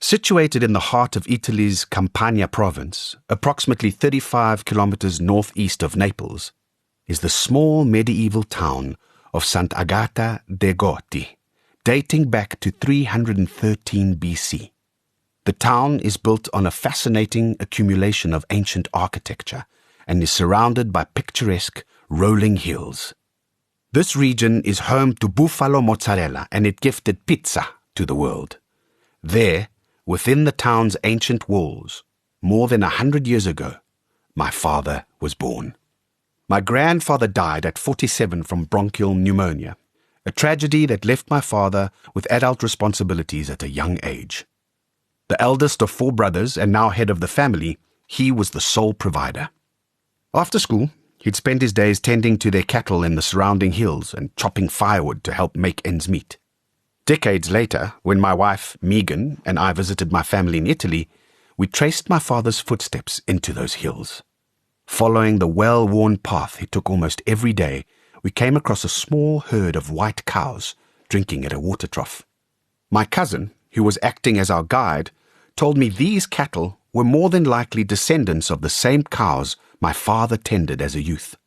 Situated in the heart of Italy's Campania province, approximately 35 kilometers northeast of Naples, is the small medieval town of Sant'Agata dei Goti, dating back to 313 BC. The town is built on a fascinating accumulation of ancient architecture and is surrounded by picturesque, rolling hills. This region is home to buffalo mozzarella, and it gifted pizza to the world. There, within the town's ancient walls, more than 100 years ago, my father was born. My grandfather died at 47 from bronchial pneumonia, a tragedy that left my father with adult responsibilities at a young age. The eldest of 4 brothers and now head of the family, he was the sole provider. After school, he'd spend his days tending to their cattle in the surrounding hills and chopping firewood to help make ends meet. Decades later, when my wife, Megan, and I visited my family in Italy, we traced my father's footsteps into those hills. Following the well-worn path he took almost every day, we came across a small herd of white cows drinking at a water trough. My cousin, who was acting as our guide, told me these cattle were more than likely descendants of the same cows my father tended as a youth.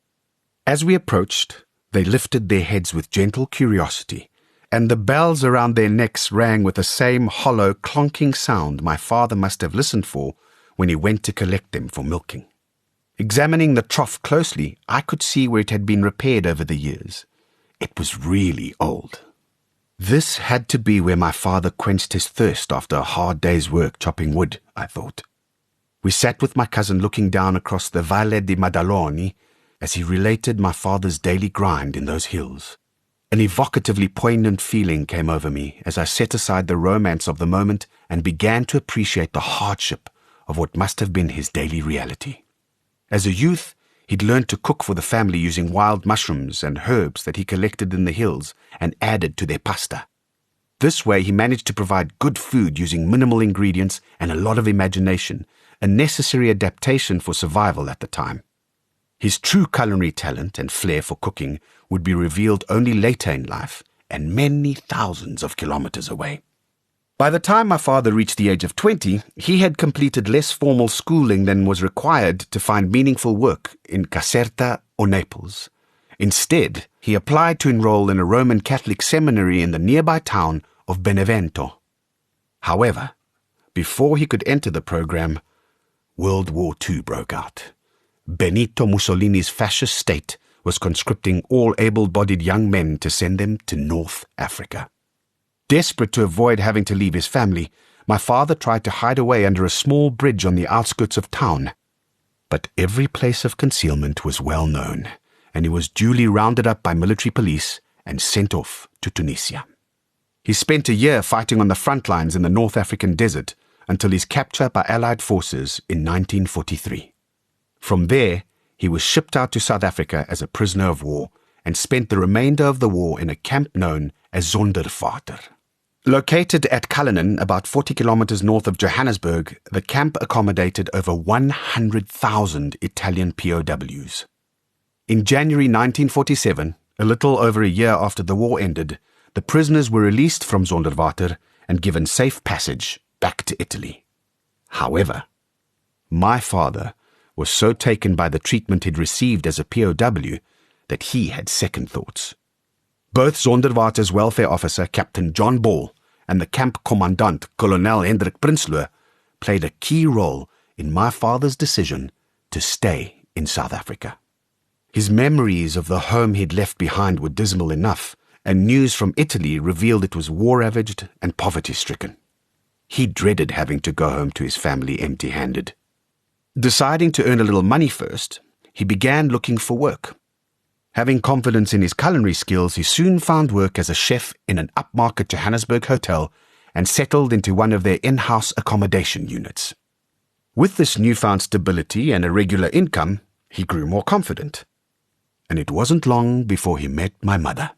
As we approached, they lifted their heads with gentle curiosity, and the bells around their necks rang with the same hollow, clonking sound my father must have listened for when he went to collect them for milking. Examining the trough closely, I could see where it had been repaired over the years. It was really old. This had to be where my father quenched his thirst after a hard day's work chopping wood, I thought. We sat with my cousin looking down across the Valle di Maddaloni as he related my father's daily grind in those hills. An evocatively poignant feeling came over me as I set aside the romance of the moment and began to appreciate the hardship of what must have been his daily reality. As a youth, he'd learned to cook for the family using wild mushrooms and herbs that he collected in the hills and added to their pasta. This way, he managed to provide good food using minimal ingredients and a lot of imagination, a necessary adaptation for survival at the time. His true culinary talent and flair for cooking would be revealed only later in life and many thousands of kilometers away. By the time my father reached the age of 20, he had completed less formal schooling than was required to find meaningful work in Caserta or Naples. Instead, he applied to enroll in a Roman Catholic seminary in the nearby town of Benevento. However, before he could enter the program, World War II broke out. Benito Mussolini's fascist state was conscripting all able-bodied young men to send them to North Africa. Desperate to avoid having to leave his family, my father tried to hide away under a small bridge on the outskirts of town. But every place of concealment was well known, and he was duly rounded up by military police and sent off to Tunisia. He spent a year fighting on the front lines in the North African desert until his capture by Allied forces in 1943. From there, he was shipped out to South Africa as a prisoner of war and spent the remainder of the war in a camp known as Zondervater. Located at Cullinan, about 40 kilometers north of Johannesburg, the camp accommodated over 100,000 Italian POWs. In January 1947, a little over a year after the war ended, the prisoners were released from Zondervater and given safe passage back to Italy. However, my father was so taken by the treatment he'd received as a POW that he had second thoughts. Both Zondervater's welfare officer, Captain John Ball, and the camp commandant, Colonel Hendrik Prinsloo, played a key role in my father's decision to stay in South Africa. His memories of the home he'd left behind were dismal enough, and news from Italy revealed it was war-ravaged and poverty-stricken. He dreaded having to go home to his family empty-handed. Deciding to earn a little money first, he began looking for work. Having confidence in his culinary skills, he soon found work as a chef in an upmarket Johannesburg hotel and settled into one of their in-house accommodation units. With this newfound stability and a regular income, he grew more confident. And it wasn't long before he met my mother,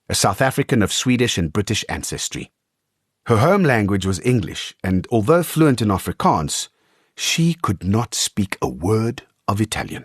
a South African of Swedish and British ancestry. Her home language was English, and although fluent in Afrikaans, she could not speak a word of Italian.